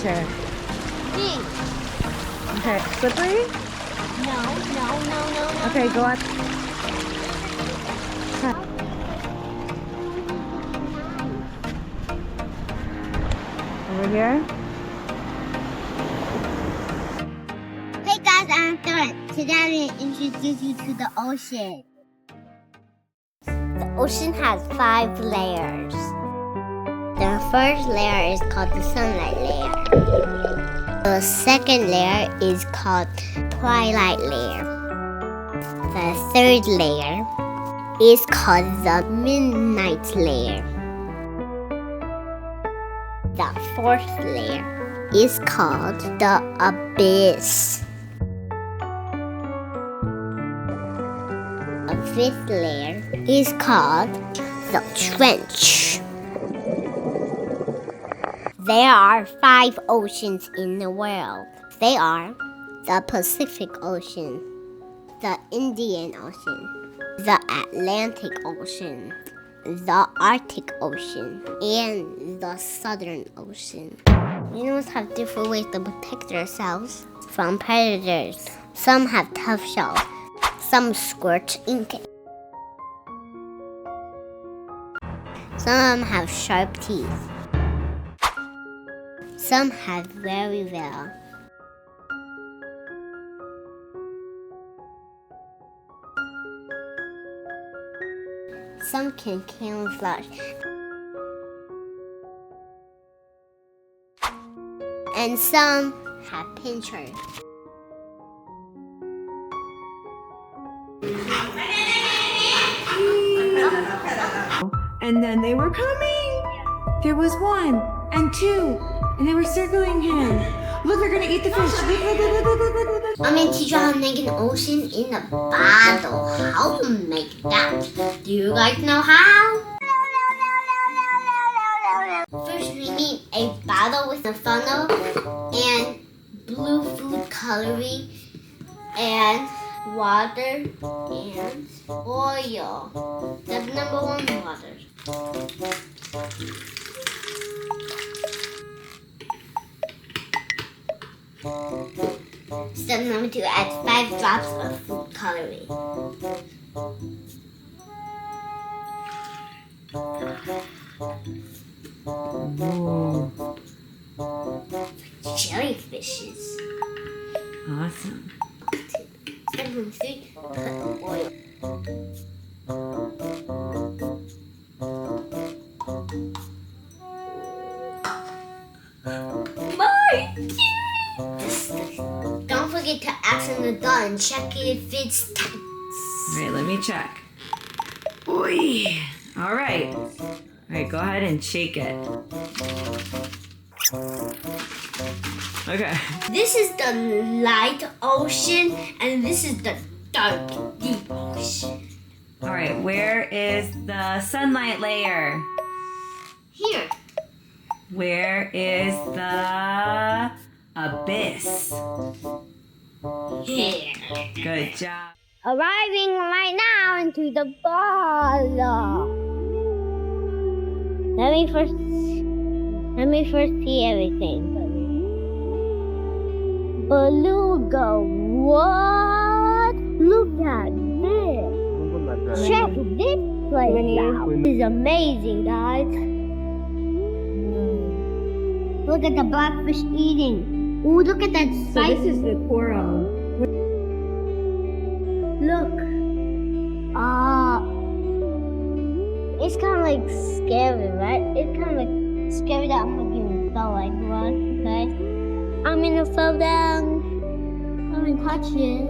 Okay. Pink. Okay. Slippery? No. Okay, go on. Over here? Hey guys, I'm Thorn. Today I'm going to introduce you to the ocean. The ocean has 5 layers. The first layer is called the sunlight layer. The second layer is called twilight layer. The third layer is called the midnight layer. The fourth layer is called the abyss. The fifth layer is called the trench. There are 5 oceans in the world. They are the Pacific Ocean, the Indian Ocean, the Atlantic Ocean, the Arctic Ocean, and the Southern Ocean. Animals have different ways to protect themselves from predators. Some have tough shells, some squirt ink. Some of them have sharp teeth. Some have very little. Some can camouflage. And some have pinchers. And then they were coming. There was 1 and 2, and they were circling him. Look, they're gonna eat the fish. Look. I'm gonna teach you how to make an ocean in a bottle. How to make that? Do you guys know how? First, we need a bottle with a funnel and blue food coloring and water and oil. Step number 1, water. Step number 2, add 5 drops of food coloring. Whoa. Jellyfishes. Awesome. Step number 3, put the oil. Don't forget to accent the doll and check if it's tight. All right, let me check. Oy. All right, go ahead and shake it. Okay. This is the light ocean and this is the dark deep ocean. All right, where is the sunlight layer? Here. Where is the abyss? Here. Good job. Arriving right now into the bottle. Let me first see everything. Beluga, what? Look at this. Check this place out. This is amazing, guys. Look at the blackfish eating. Ooh, look at that So sight. this is the prom. Look. It's kind of like scary, right? It's kind of like scary that I'm gonna fell like one, okay? I'm gonna fall down. I'm gonna touch it.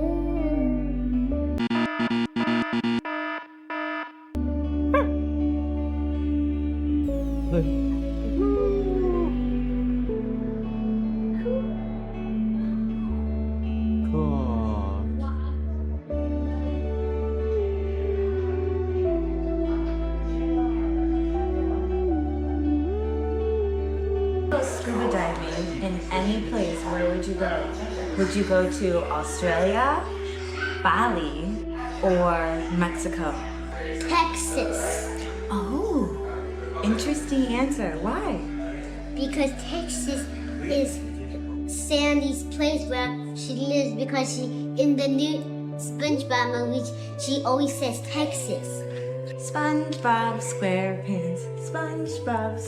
Scuba diving in any place, where would you go? Would you go to Australia, Bali, or Mexico? Texas. Oh, interesting answer. Why? Because Texas is Sandy's place where she lives because in the new SpongeBob movie, she always says Texas. SpongeBob SquarePants. SpongeBob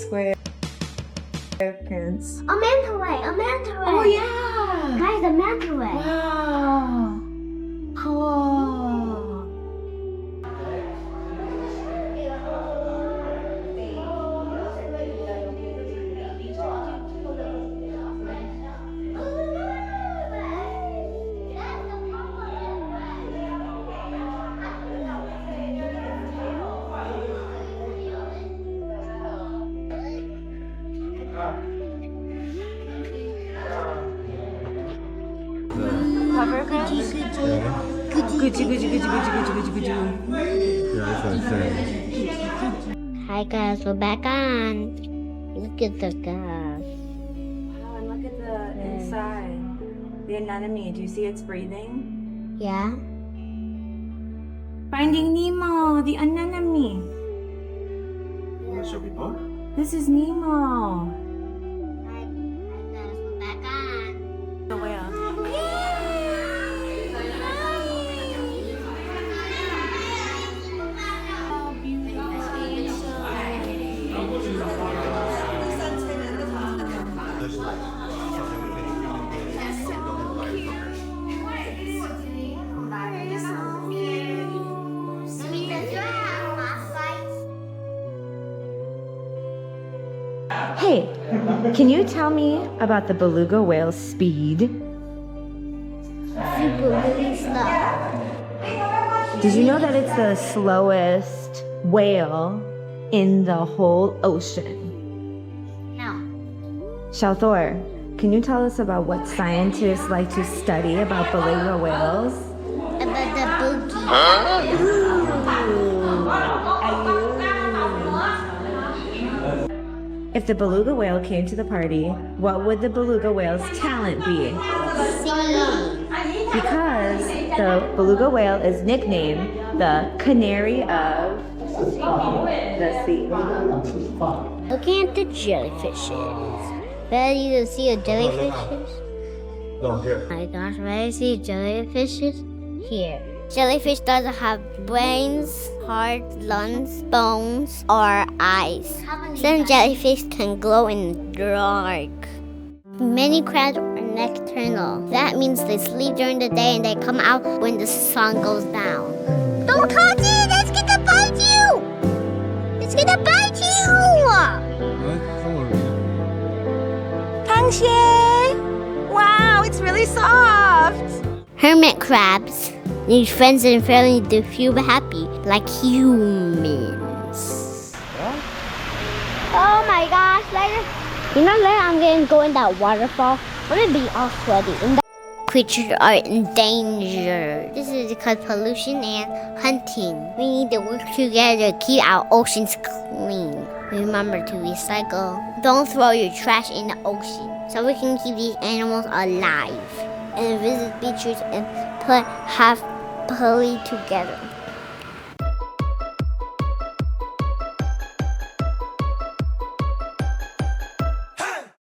SquarePants. A manta ray, a manta ray. Oh yeah! Guys, a manta ray. Wow! Cool. Hi guys, we're back on. Look at the guys. Wow, and look at the inside. The anemone. Do you see it's breathing? Yeah. Finding Nemo, the anemone. This is Nemo. Hi guys, we're back on. The whale. Hey, can you tell me about the beluga whale's speed? Super really slow. Did you know that it's the slowest whale in the whole ocean? No. Xiaothor, can you tell us about what scientists like to study about beluga whales? About the boogie. If the beluga whale came to the party, what would the beluga whale's talent be? Singing. Because the beluga whale is nicknamed the canary of the sea. Looking at the jellyfishes. Ready to see a jellyfishes? No, here. Oh my gosh, ready to see jellyfishes? Here. Jellyfish doesn't have brains, heart, lungs, bones, or eyes. Some jellyfish can glow in the dark. Many crabs are nocturnal. That means they sleep during the day and they come out when the sun goes down. Don't touch it! It's gonna bite you! It's gonna bite you! Wow, it's really soft! Hermit crabs need friends and family to feel happy, like humans. Oh my gosh, later. You know later I'm gonna go in that waterfall. I'm gonna be all sweaty. Creatures are endangered. This is because pollution and hunting. We need to work together to keep our oceans clean. Remember to recycle. Don't throw your trash in the ocean so we can keep these animals alive. And visit beaches and put happily together.